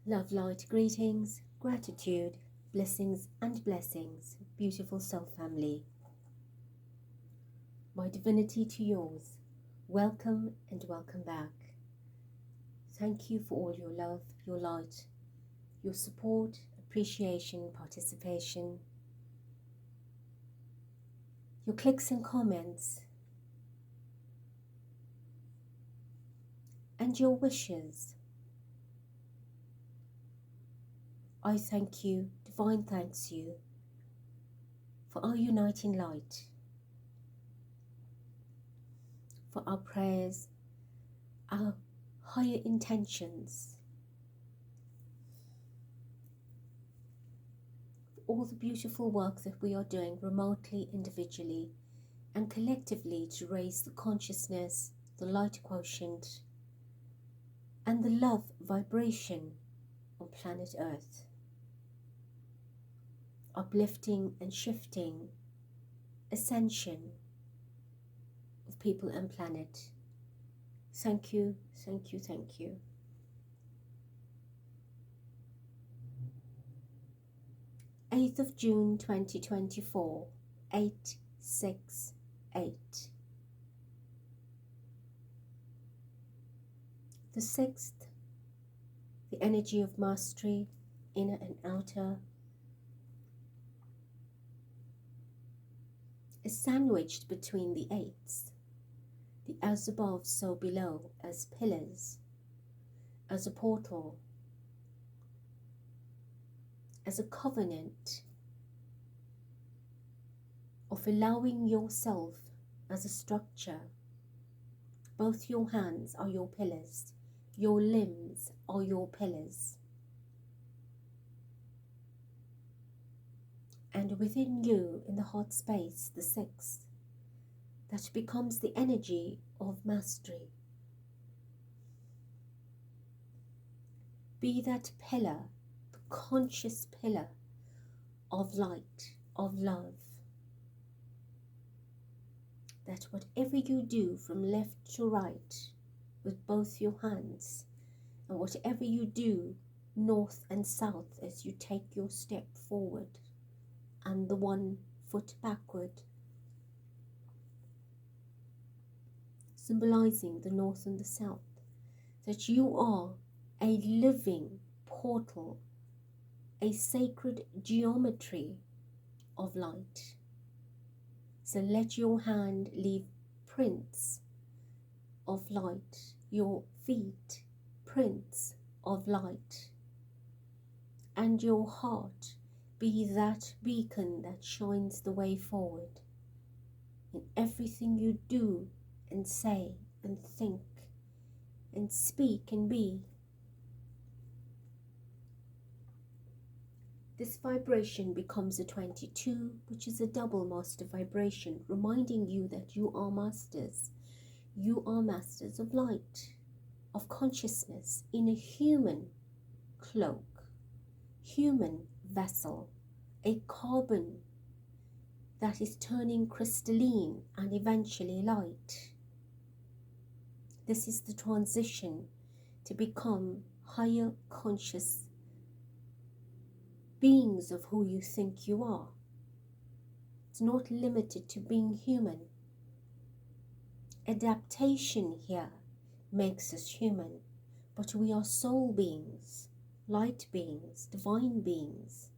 Love, light, greetings, gratitude, blessings and blessings, beautiful soul family. My divinity to yours, welcome and welcome back. Thank you for all your love, your light, your support, appreciation, participation, your clicks and comments, and your wishes. I thank you, divine thanks you, for our uniting light, for our prayers, our higher intentions, for all the beautiful work that we are doing remotely, individually, and collectively to raise the consciousness, the light quotient, and the love vibration on planet Earth. Uplifting and shifting, ascension of people and planet. Thank you, thank you, thank you. June 8th, 2024, 868. The 6th, the energy of mastery, inner and outer, is sandwiched between the 8s, the as above, so below, as pillars, as a portal, as a covenant of allowing yourself as a structure. Both your hands are your pillars, your limbs are your pillars. And within you, in the heart space, the 6th, that becomes the energy of mastery. Be that pillar, the conscious pillar of light, of love. That whatever you do from left to right with both your hands, and whatever you do north and south as you take your step forward and the 1 foot backward, symbolizing the north and the south, that you are a living portal, a sacred geometry of light. So let your hand leave prints of light, your feet prints of light, and your heart be that beacon that shines the way forward in everything you do and say and think and speak and be. This vibration becomes a 22, which is a double master vibration, reminding you that you are masters. You are masters of light, of consciousness, in a human cloak, human vessel, a carbon that is turning crystalline and eventually light. This is the transition to become higher conscious beings of who you think you are. It's not limited to being human. Adaptation here makes us human, but we are soul beings, light beings, divine beings,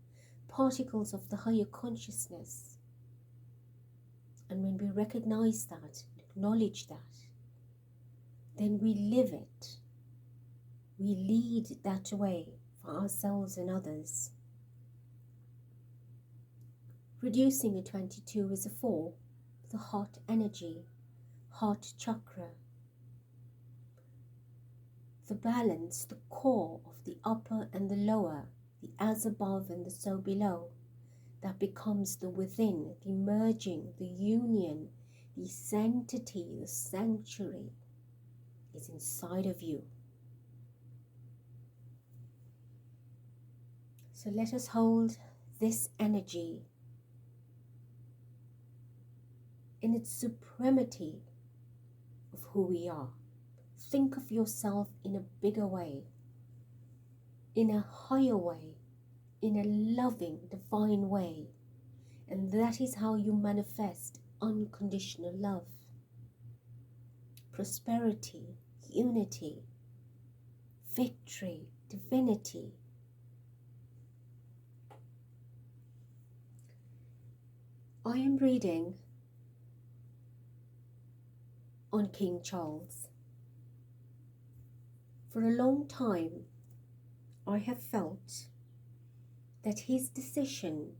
particles of the higher consciousness. And when we recognize that, acknowledge that, then we live it. We lead that way for ourselves and others. Reducing a 22 is a 4, the heart energy, heart chakra. The balance, the core of the upper and the lower, the as above and the so below, that becomes the within, the merging, the union, the sanctity, the sanctuary is inside of you. So let us hold this energy in its supremacy of who we are. Think of yourself in a bigger way. in a higher way, in a loving, divine way. And that is how you manifest unconditional love, prosperity, unity, victory, divinity. I am reading on King Charles. For a long time, I have felt that his decision,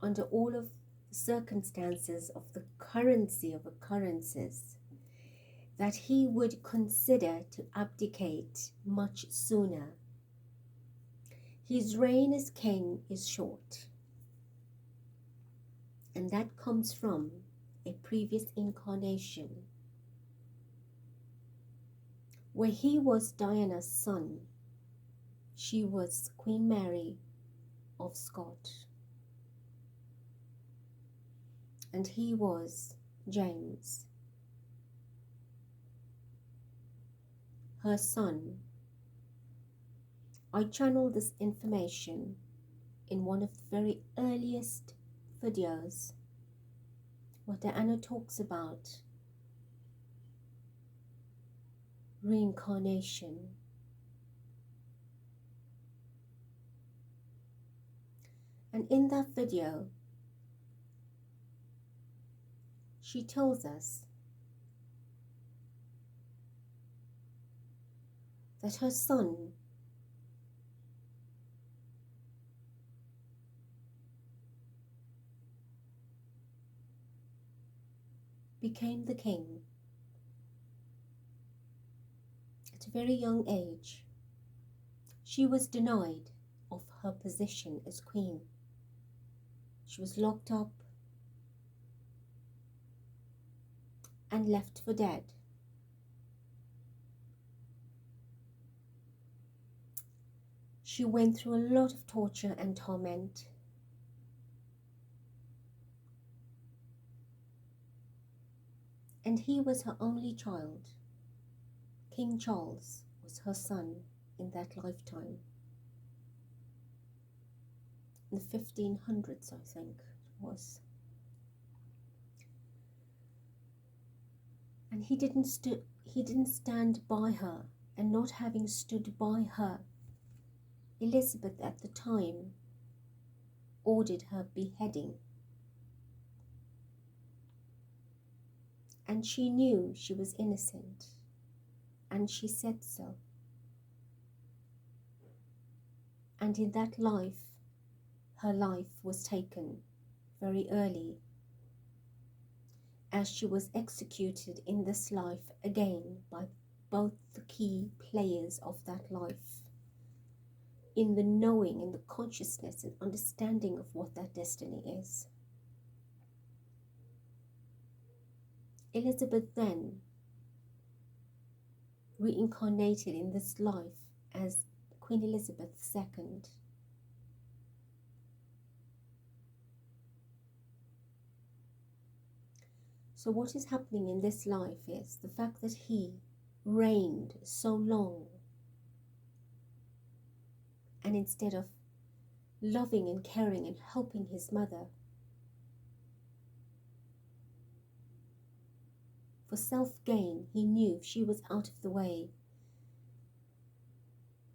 under all of the circumstances of the currency of occurrences, that he would consider to abdicate much sooner. His reign as king is short, and that comes from a previous incarnation where he was Diana's son. She was Queen Mary of Scots, and he was James, her son. I channeled this information in one of the very earliest videos where Diana talks about reincarnation. And in that video, she tells us that her son became the king at a very young age. She was denied of her position as queen. She was locked up and left for dead. She went through a lot of torture and torment. And he was her only child. King Charles was her son in that lifetime. In the 1500s, I think it was. And he didn't stand by her, and not having stood by her, Elizabeth at the time ordered her beheading. And she knew she was innocent, and she said so. And in that life, her life was taken very early, as she was executed in this life again by both the key players of that life, in the knowing, in the consciousness and understanding of what that destiny is. Elizabeth then reincarnated in this life as Queen Elizabeth II. So what is happening in this life is the fact that he reigned so long, and instead of loving and caring and helping his mother, for self-gain, he knew if she was out of the way,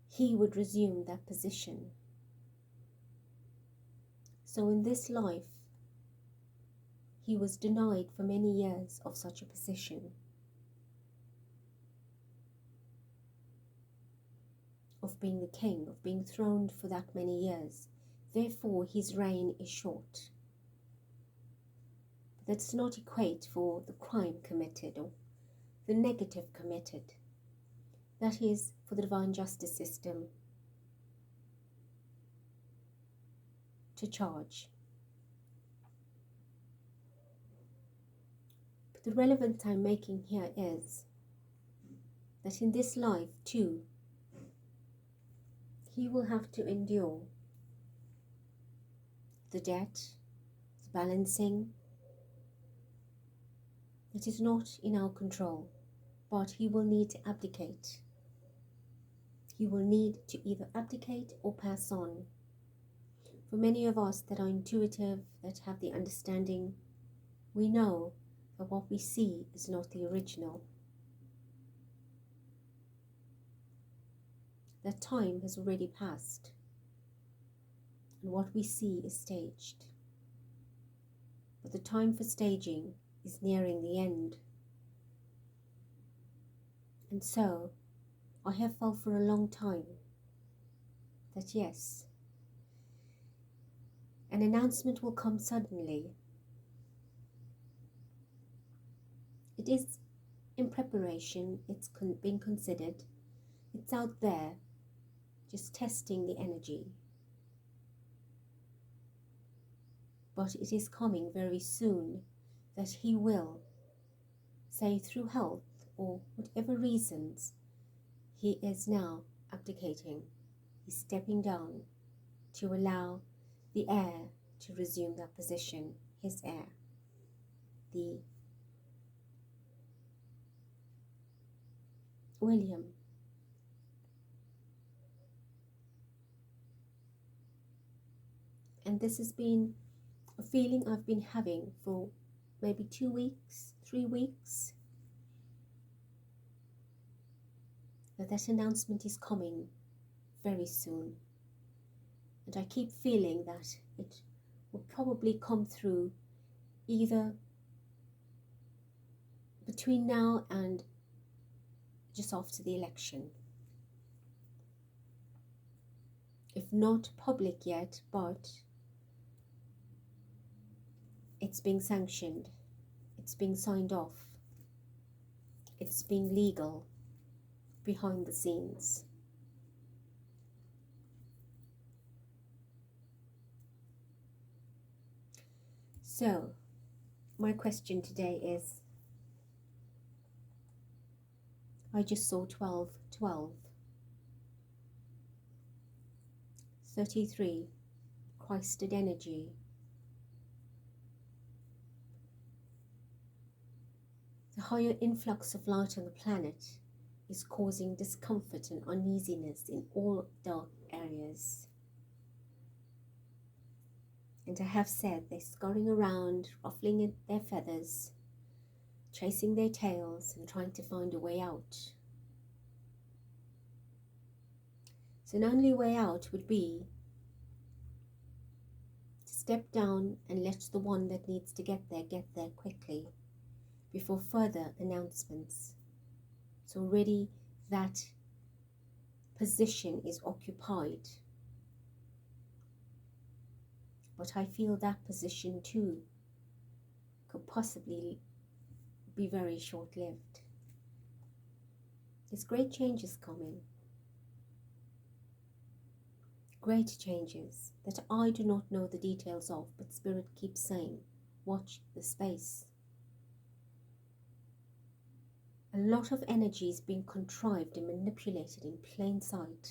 he would resume that position. So in this life, he was denied for many years of such a position, of being the king, of being throned for that many years. Therefore, his reign is short. That does not equate for the crime committed or the negative committed. That is for the divine justice system to charge. But the relevance I'm making here is that in this life too, he will have to endure the debt, the balancing. It is not in our control, but he will need to abdicate. he will need to either abdicate or pass on. For many of us that are intuitive, that have the understanding, we know that what we see is not the original. That time has already passed, and what we see is staged. But the time for staging is nearing the end. And so, I have felt for a long time that yes, an announcement will come suddenly. It is in preparation, it's being considered, it's out there, just testing the energy. But it is coming very soon that he will say through health or whatever reasons, he is now abdicating. He's stepping down to allow the heir to resume that position, his heir, the William. And this has been a feeling I've been having for maybe 2 weeks, 3 weeks, that announcement is coming very soon. And I keep feeling that it will probably come through either between now and just after the election. If not public yet, but it's being sanctioned, it's being signed off, it's being legal behind the scenes. So, my question today is, I just saw 12, 12, 33, Christed energy. The higher influx of light on the planet is causing discomfort and uneasiness in all dark areas. And I have said they're scurrying around, ruffling their feathers, chasing their tails and trying to find a way out. So the only way out would be to step down and let the one that needs to get there quickly before further announcements. So already that position is occupied. But I feel that position too could possibly be very short-lived. There's great changes coming. Great changes that I do not know the details of, but Spirit keeps saying, watch the space. A lot of energy is being contrived and manipulated in plain sight,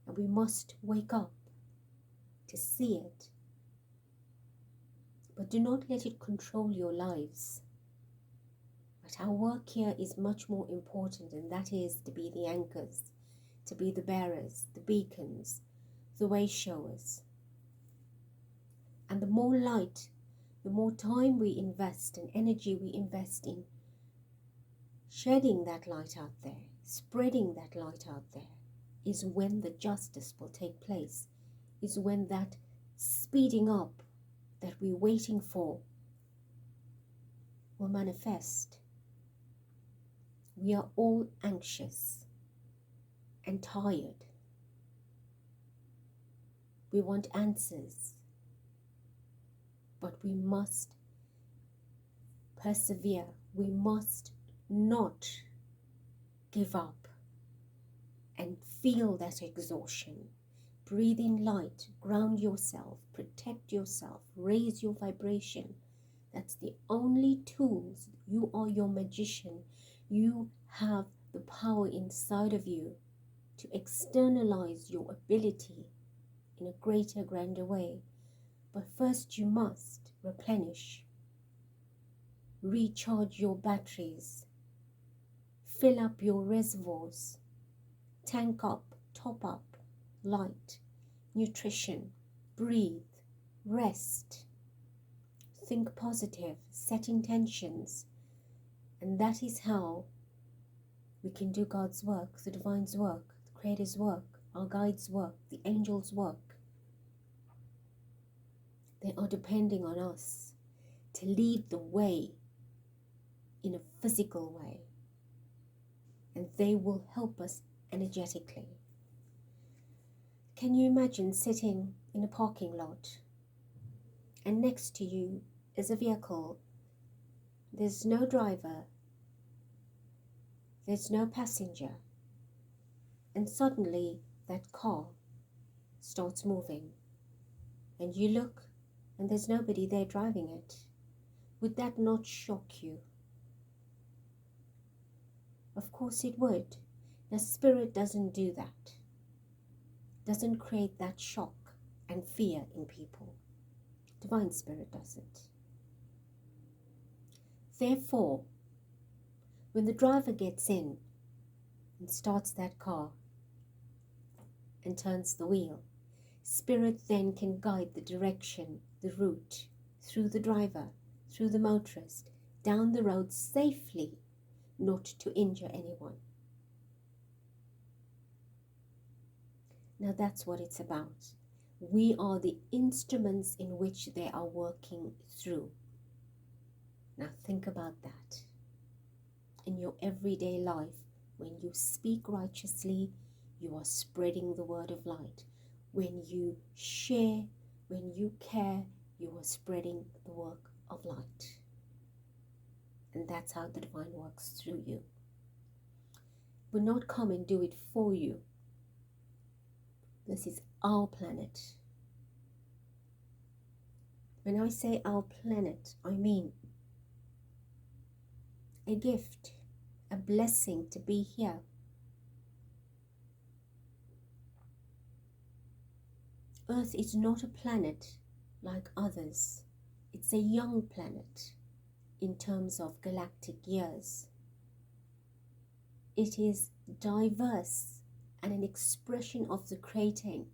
and we must wake up to see it. But do not let it control your lives. But our work here is much more important, and that is to be the anchors, to be the bearers, the beacons, the way showers. And the more light, the more time we invest and energy we invest in shedding that light out there, spreading that light out there, is when the justice will take place, is when that speeding up that we're waiting for will manifest. We are all anxious and tired. We want answers, but we must persevere. We must not give up and feel that exhaustion. Breathe in light, ground yourself, protect yourself, raise your vibration. That's the only tools. You are your magician. You have the power inside of you to externalize your ability in a greater, grander way. But first you must replenish, recharge your batteries, fill up your reservoirs, tank up, top up, light, nutrition, breathe, rest, think positive, set intentions. And that is how we can do God's work, the divine's work, the Creator's work, our guide's work, the angel's work. They are depending on us to lead the way in a physical way. And they will help us energetically. Can you imagine sitting in a parking lot and next to you is a vehicle? There's no driver, there's no passenger, and suddenly that car starts moving, and you look and there's nobody there driving it. Would that not shock you? Of course it would. Now, Spirit doesn't do that, doesn't create that shock and fear in people. Divine Spirit doesn't. Therefore, when the driver gets in and starts that car and turns the wheel, Spirit then can guide the direction, the route, through the driver, through the motorist, down the road safely, not to injure anyone. Now that's what it's about. We are the instruments in which they are working through. Now think about that. In your everyday life, when you speak righteously, you are spreading the word of light. When you share, when you care, you are spreading the work of light. And that's how the divine works through you. Will not come and do it for you. This is our planet. When I say our planet, I mean a gift, a blessing to be here. Earth is not a planet like others. It's a young planet in terms of galactic years. It is diverse and an expression of the Creator in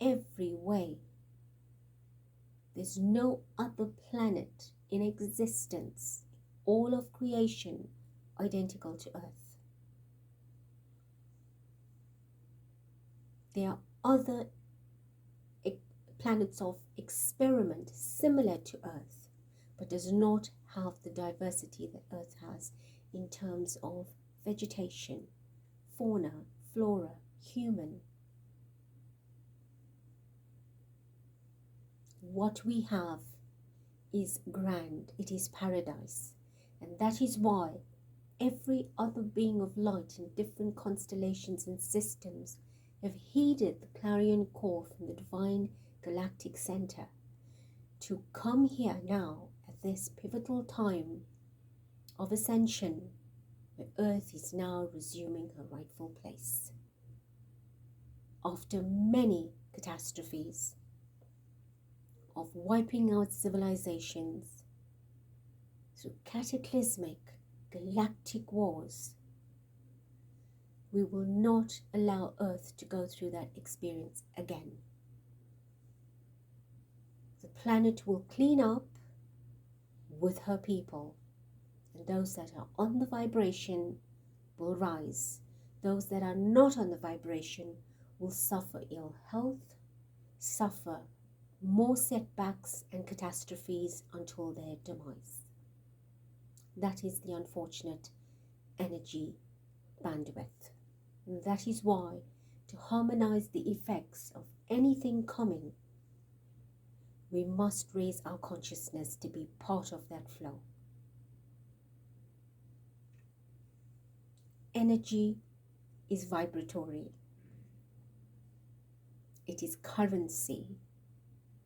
every way. There's no other planet in existence, all of creation, identical to Earth. There are other planets of experiment similar to Earth, but does not have the diversity that Earth has in terms of vegetation, fauna, flora, human. What we have is grand, it is paradise, and that is why every other being of light in different constellations and systems have heeded the clarion call from the divine galactic center to come here now at this pivotal time of ascension, where Earth is now resuming her rightful place. After many catastrophes of wiping out civilizations through cataclysmic galactic wars, we will not allow Earth to go through that experience again. The planet will clean up with her people, and those that are on the vibration will rise. Those that are not on the vibration will suffer ill health, suffer more setbacks and catastrophes until their demise. That is the unfortunate energy bandwidth. And that is why, to harmonize the effects of anything coming, we must raise our consciousness to be part of that flow. Energy is vibratory. It is currency,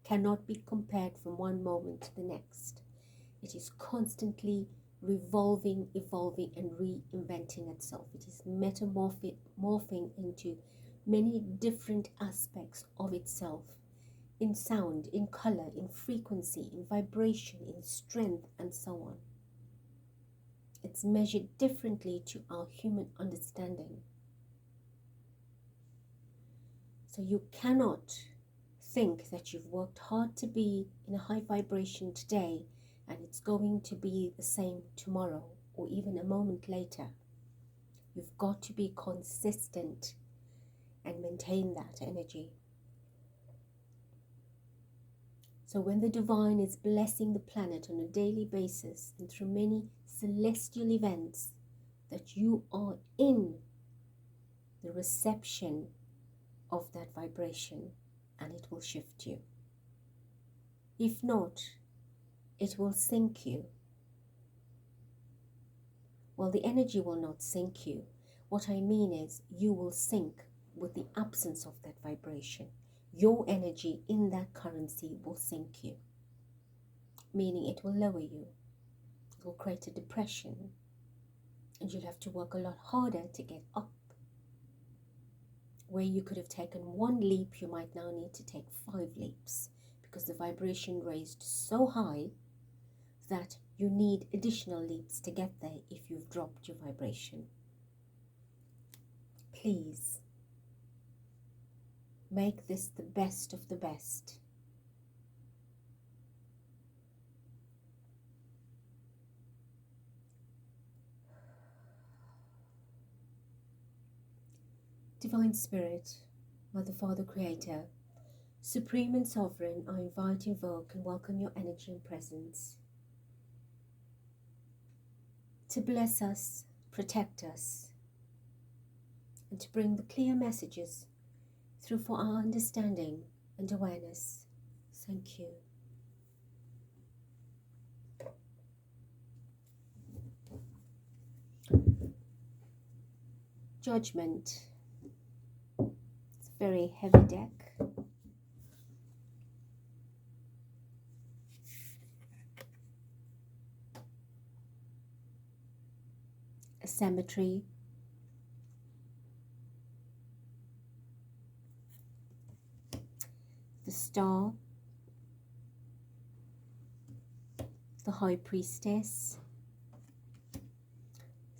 cannot be compared from one moment to the next. It is constantly revolving, evolving, and reinventing itself. It is morphing into many different aspects of itself, in sound, in color, in frequency, in vibration, in strength, and so on. It's measured differently to our human understanding. So you cannot think that you've worked hard to be in a high vibration today and it's going to be the same tomorrow or even a moment later. You've got to be consistent and maintain that energy. So when the divine is blessing the planet on a daily basis and through many celestial events, that you are in the reception of that vibration, and it will shift you. If not, it will sink you. Well, the energy will not sink you. What I mean is you will sink with the absence of that vibration. Your energy in that currency will sink you, meaning it will lower you. It will create a depression, and you'll have to work a lot harder to get up. Where you could have taken one leap, you might now need to take 5 leaps because the vibration raised so high that you need additional leaps to get there if you've dropped your vibration. Please make this the best of the best. Divine Spirit, Mother, Father, Creator, Supreme and Sovereign, I invite, invoke and welcome your energy and presence to bless us, protect us, and to bring the clear messages through for our understanding and awareness. Thank you. Judgment. It's a very heavy deck. A cemetery. The Star. The High Priestess.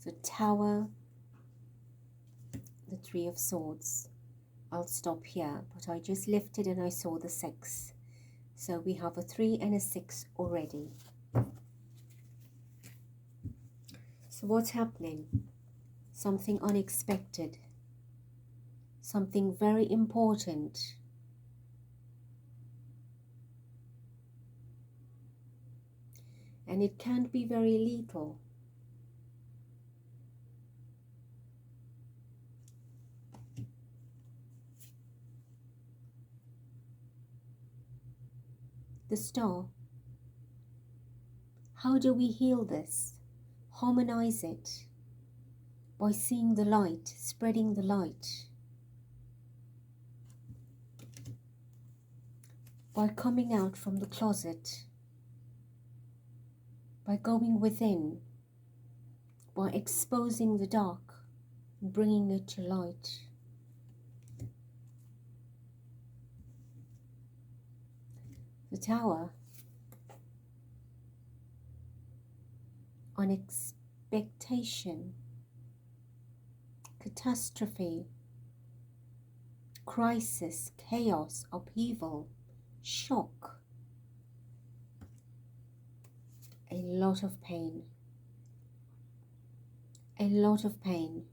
The Tower. The Three of Swords. I'll stop here, but I just lifted and I saw the 6. So we have a 3 and a 6 already. So what's happening? Something unexpected. Something very important. And it can't be very lethal. The Star. How do we heal this? Harmonize it by seeing the light, spreading the light, by coming out from the closet, by going within, by exposing the dark and bringing it to light. The Tower. Unexpectation, catastrophe, crisis, chaos, upheaval, shock, a lot of pain, a lot of pain.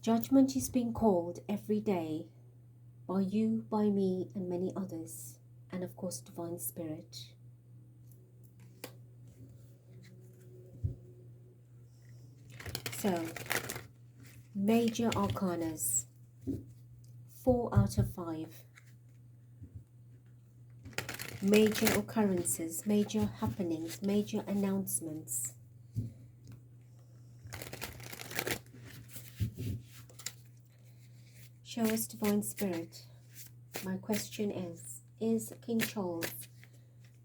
Judgment is being called every day by you, by me, and many others. And of course, Divine Spirit. So, major arcanas, 4 out of 5. Major occurrences, major happenings, major announcements. Show us, Divine Spirit. My question is King Charles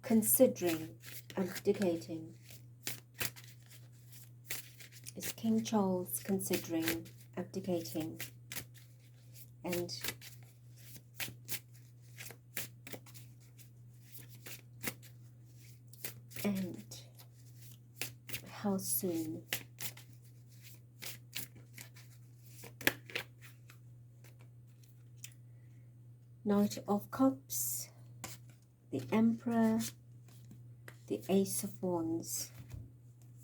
considering abdicating? Is King Charles considering abdicating? And how soon? Knight of Cups, the Emperor, the Ace of Wands,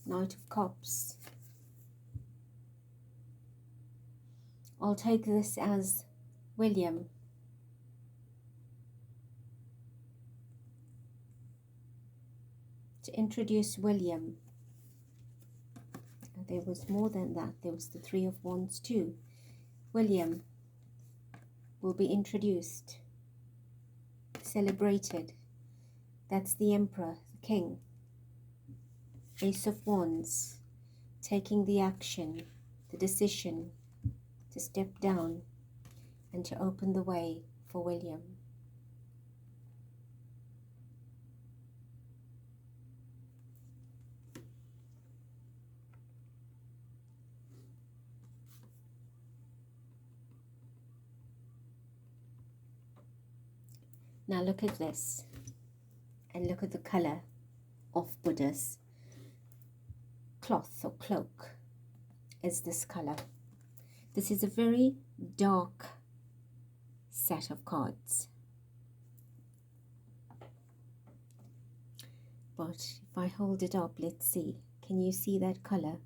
Knight of Cups. I'll take this as William. To introduce William. There was more than that. There was the Three of Wands too. William will be introduced, celebrated. That's the Emperor, the King. Ace of Wands, taking the action, the decision to step down and to open the way for William. Now look at this and look at the color of Buddha's cloth or cloak is this color. This is a very dark set of cards. But if I hold it up, let's see. Can you see that color?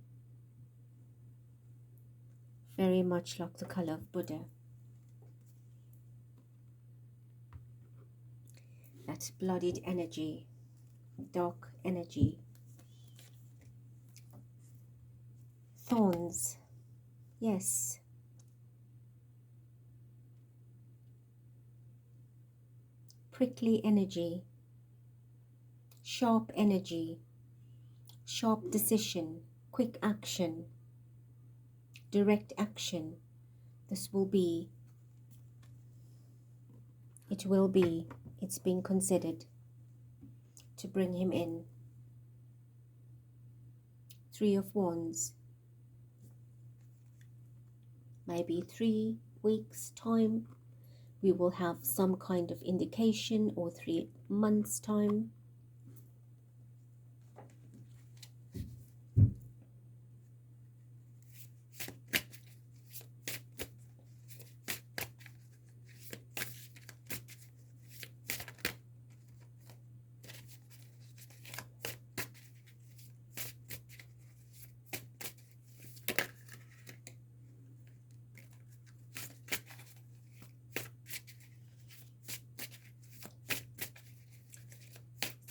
Very much like the color of Buddha. That bloodied energy, dark energy. Thorns, yes. Prickly energy, sharp energy, sharp decision, quick action, direct action. This will be, it's being considered to bring him in. Three of Wands. Maybe 3 weeks time we will have some kind of indication, or 3 months time.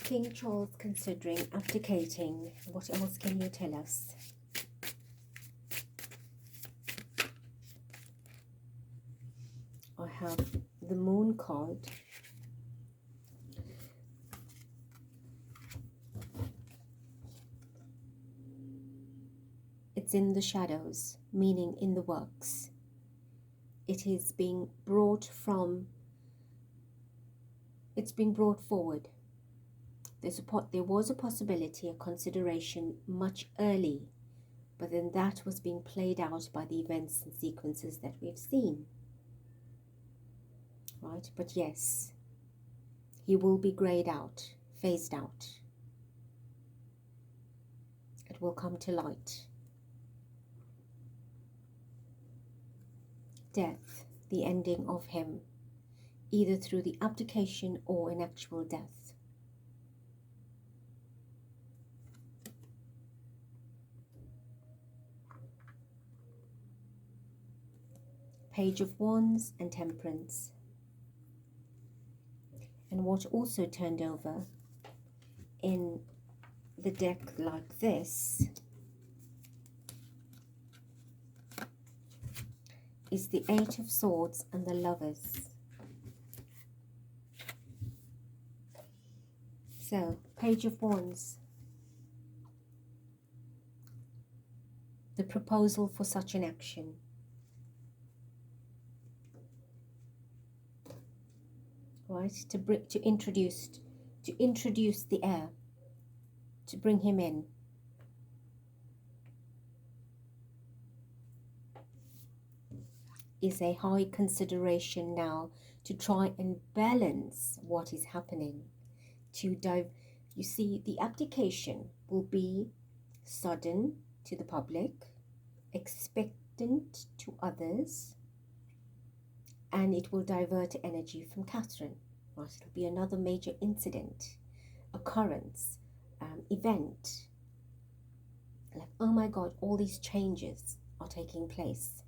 King Charles considering abdicating. What else can you tell us? I have the Moon card. It's in the shadows, meaning in the works. It is being brought from, it's being brought forward. There was a possibility, a consideration much early, but then that was being played out by the events and sequences that we've seen. Right? But yes, he will be grayed out, phased out. It will come to light. Death, the ending of him, either through the abdication or an actual death. Page of Wands and Temperance. And what also turned over in the deck like this is the Eight of Swords and the Lovers. So, Page of Wands. The proposal for such an action. Right, to introduce the heir, to bring him in. Is a high consideration now to try and balance what is happening. You see, the abdication will be sudden to the public, expectant to others, and it will divert energy from Catherine. Right? It'll be another major incident, occurrence, event. Like, oh my God, all these changes are taking place.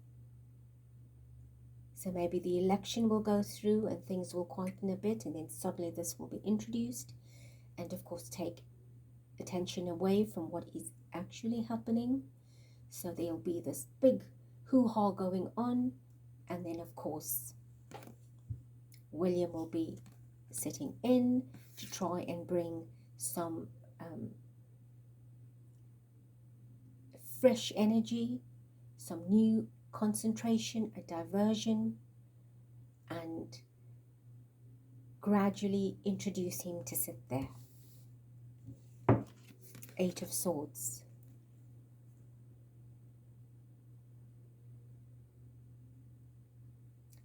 So maybe the election will go through and things will quieten a bit, and then suddenly this will be introduced, and of course take attention away from what is actually happening. So there'll be this big hoo-ha going on, and then of course William will be sitting in to try and bring some fresh energy, some new concentration, a diversion, and gradually introduce him to sit there. Eight of Swords.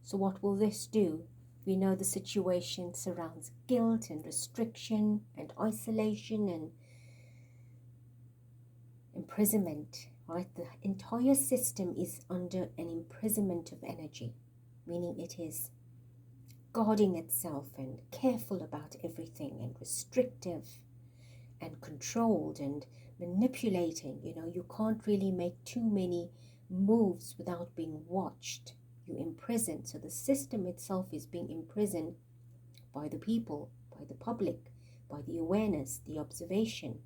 So what will this do? We know the situation surrounds guilt and restriction and isolation and imprisonment, right? The entire system is under an imprisonment of energy, meaning it is guarding itself and careful about everything and restrictive and controlled and manipulating. You know, you can't really make too many moves without being watched. You imprison. So the system itself is being imprisoned by the people, by the public, by the awareness, the observation.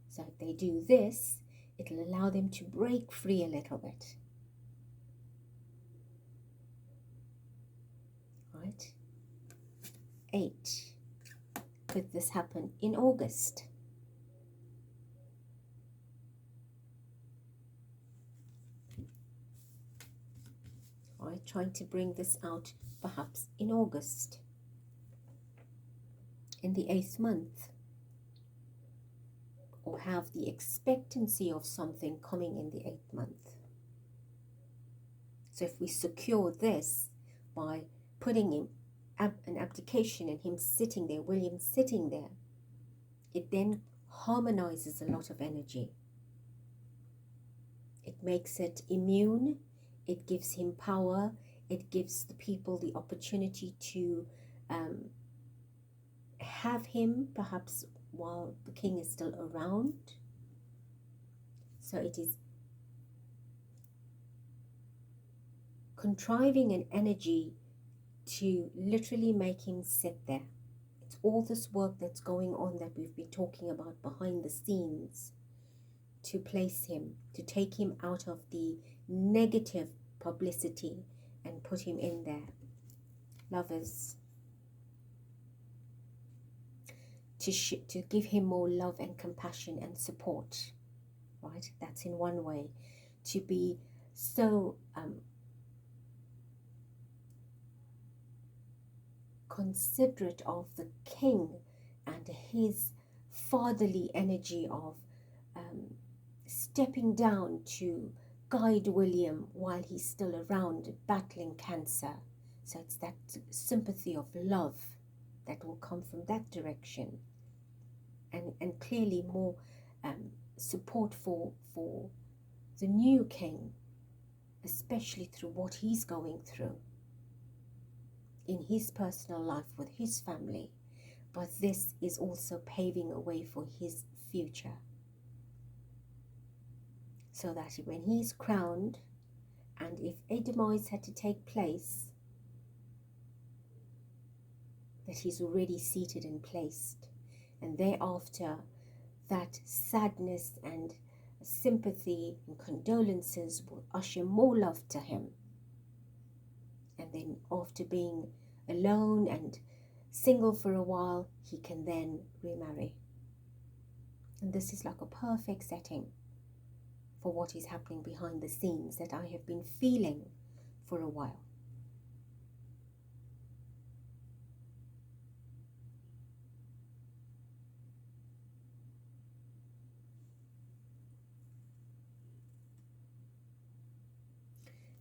So if they do this, it'll allow them to break free a little bit. Right? 8. Could this happen in August? Right, trying to bring this out perhaps in August, in the 8th month, or have the expectancy of something coming in the 8th month. So if we secure this by putting him an abdication and him sitting there, William sitting there, it then harmonizes a lot of energy. It makes it immune. It gives him power. It gives the people the opportunity to have him perhaps while the king is still around. So it is contriving an energy to literally make him sit there. It's all this work that's going on that we've been talking about behind the scenes, to place him, to take him out of the negative publicity and put him in there. Lovers. To give him more love and compassion and support. Right? That's in one way. To be so considerate of the king and his fatherly energy of stepping down to guide William while he's still around battling cancer. So it's that sympathy of love that will come from that direction, and clearly more support for the new king, especially through what he's going through in his personal life with his family. But this is also paving a way for his future, so that when he's crowned, and if a demise had to take place, that he's already seated and placed, and thereafter that sadness and sympathy and condolences will usher more love to him. And then after being alone and single for a while, he can then remarry. And this is like a perfect setting for what is happening behind the scenes that I have been feeling for a while.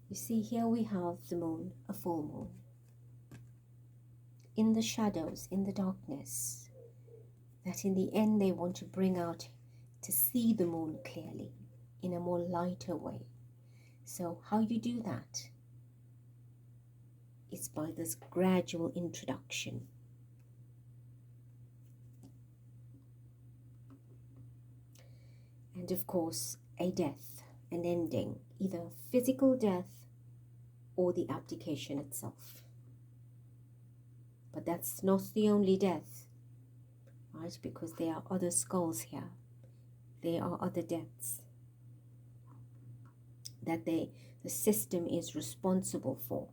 You see, here we have the moon, a full moon. In the shadows, in the darkness, that in the end they want to bring out, to see the moon clearly, in a more lighter way. So how you do that? is by this gradual introduction. And of course, a death, an ending, either physical death or the abdication itself. But that's not the only death, right? Because there are other skulls here. There are other deaths that the system is responsible for.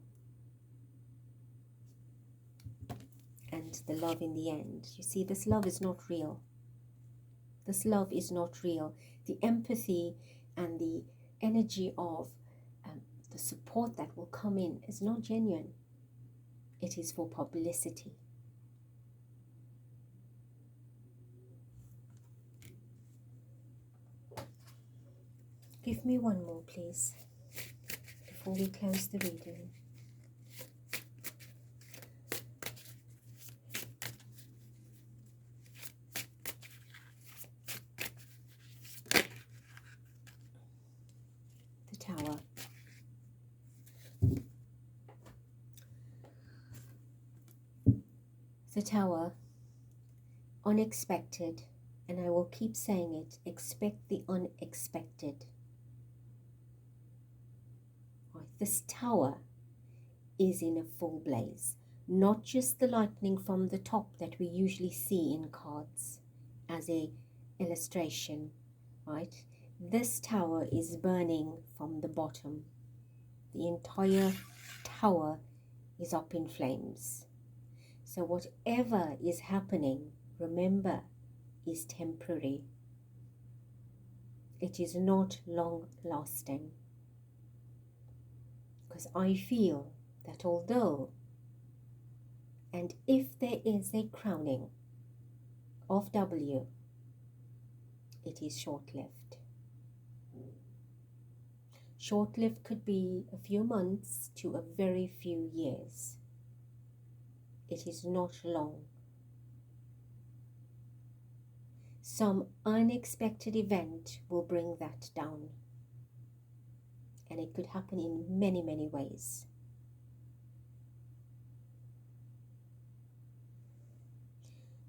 And the love in the end. You see, this love is not real. This love is not real. The empathy and the energy of the support that will come in is not genuine. It is for publicity. Give me one more, please, before we close the reading. The Tower. The Tower, unexpected, and I will keep saying it, expect the unexpected. Right, this tower is in a full blaze, not just the lightning from the top that we usually see in cards as a illustration, right? This tower is burning from the bottom. The entire tower is up in flames. So whatever is happening, remember, is temporary. It is not long lasting. Because I feel that although and if there is a crowning of W, it is short-lived. Short-lived could be a few months to a very few years. It is not long. Some unexpected event will bring that down. And it could happen in many, many ways.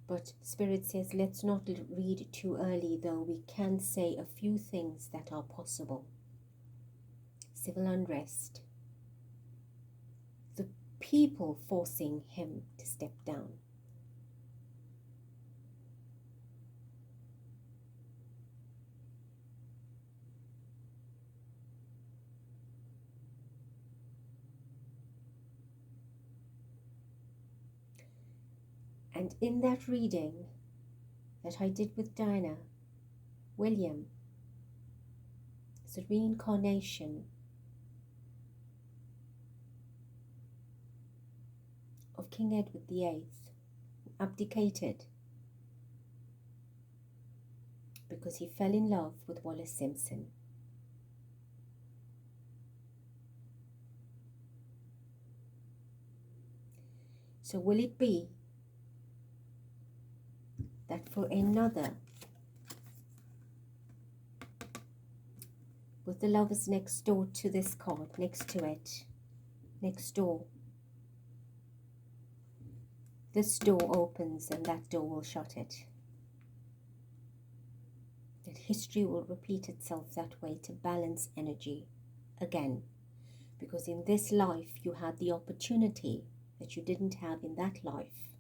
But Spirit says, let's not read too early, though we can say a few things that are possible. Civil unrest. The people forcing him to step down. And in that reading that I did with Diana, William, it's a reincarnation of King Edward VIII, who abdicated because he fell in love with Wallis Simpson. So will it be that for another, with the lovers next door to this card, next to it, next door, this door opens and that door will shut it. That history will repeat itself that way to balance energy again. Because in this life you had the opportunity that you didn't have in that life.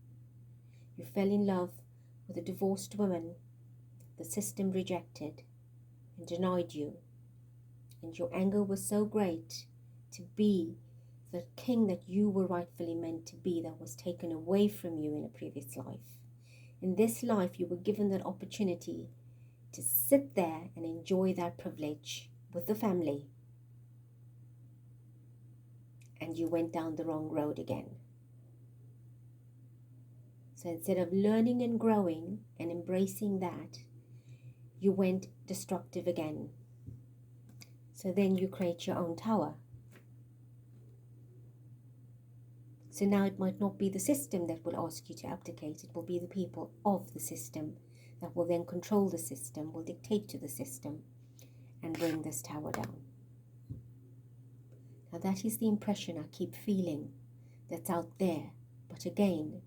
You fell in love with a divorced woman the system rejected and denied you. And your anger was so great to be the king that you were rightfully meant to be, that was taken away from you in a previous life. In this life, you were given that opportunity to sit there and enjoy that privilege with the family. And you went down the wrong road again. So instead of learning and growing and embracing that, you went destructive again. So then you create your own tower. So now it might not be the system that will ask you to abdicate. It will be the people of the system that will then control the system, will dictate to the system and bring this tower down. Now that is the impression I keep feeling, that's out there. But again,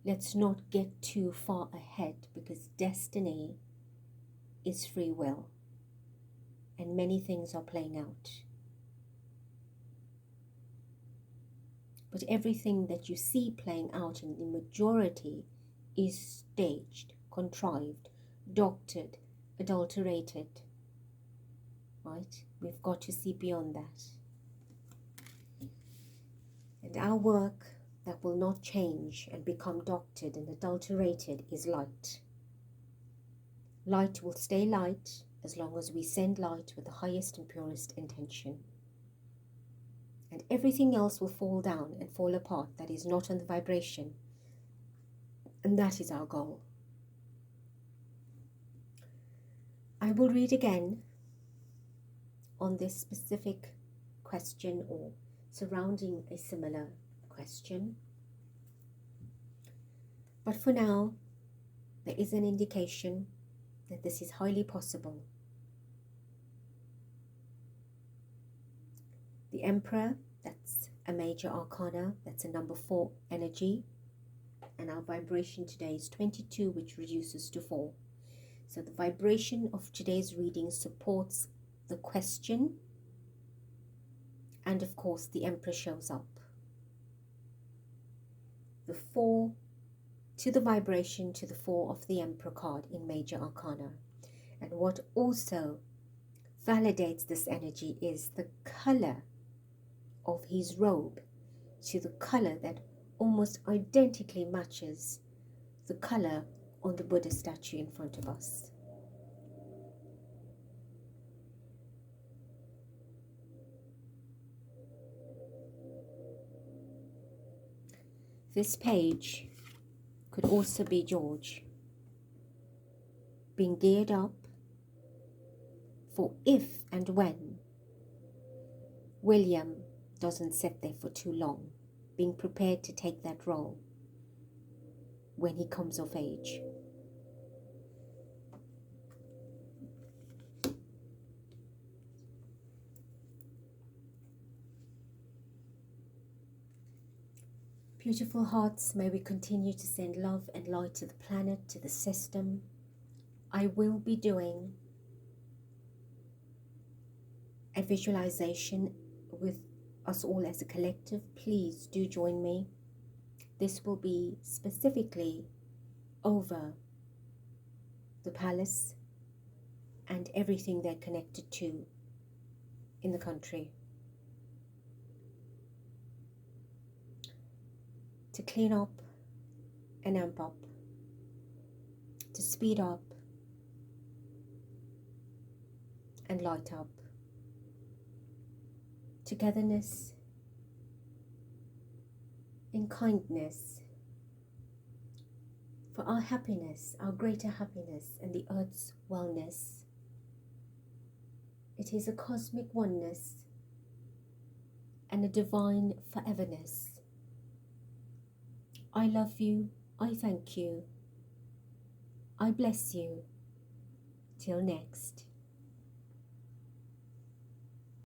let's not get too far ahead, because destiny is free will and many things are playing out. But everything that you see playing out in the majority is staged, contrived, doctored, adulterated. Right? We've got to see beyond that. And our work that will not change and become doctored and adulterated is light. Light will stay light as long as we send light with the highest and purest intention. And everything else will fall down and fall apart that is not on the vibration. And that is our goal. I will read again on this specific question or surrounding a similar question. But for now, there is an indication that this is highly possible. The Emperor, that's a major arcana, that's a number 4 energy, and our vibration today is 22, which reduces to 4. So the vibration of today's reading supports the question, and of course the Emperor shows up. The 4 to the vibration to the 4 of the Emperor card in major arcana. And what also validates this energy is the color of his robe to the color that almost identically matches the color on the Buddha statue in front of us. This page could also be George being geared up for if and when William doesn't sit there for too long, being prepared to take that role when he comes of age. Beautiful hearts, may we continue to send love and light to the planet, to the system. I will be doing a visualization with us all as a collective. Please do join me. This will be specifically over the palace and everything they're connected to in the country. To clean up and amp up, to speed up and light up. Togetherness, in kindness, for our happiness, our greater happiness and the earth's wellness. It is a cosmic oneness and a divine foreverness. I love you, I thank you, I bless you. Till next.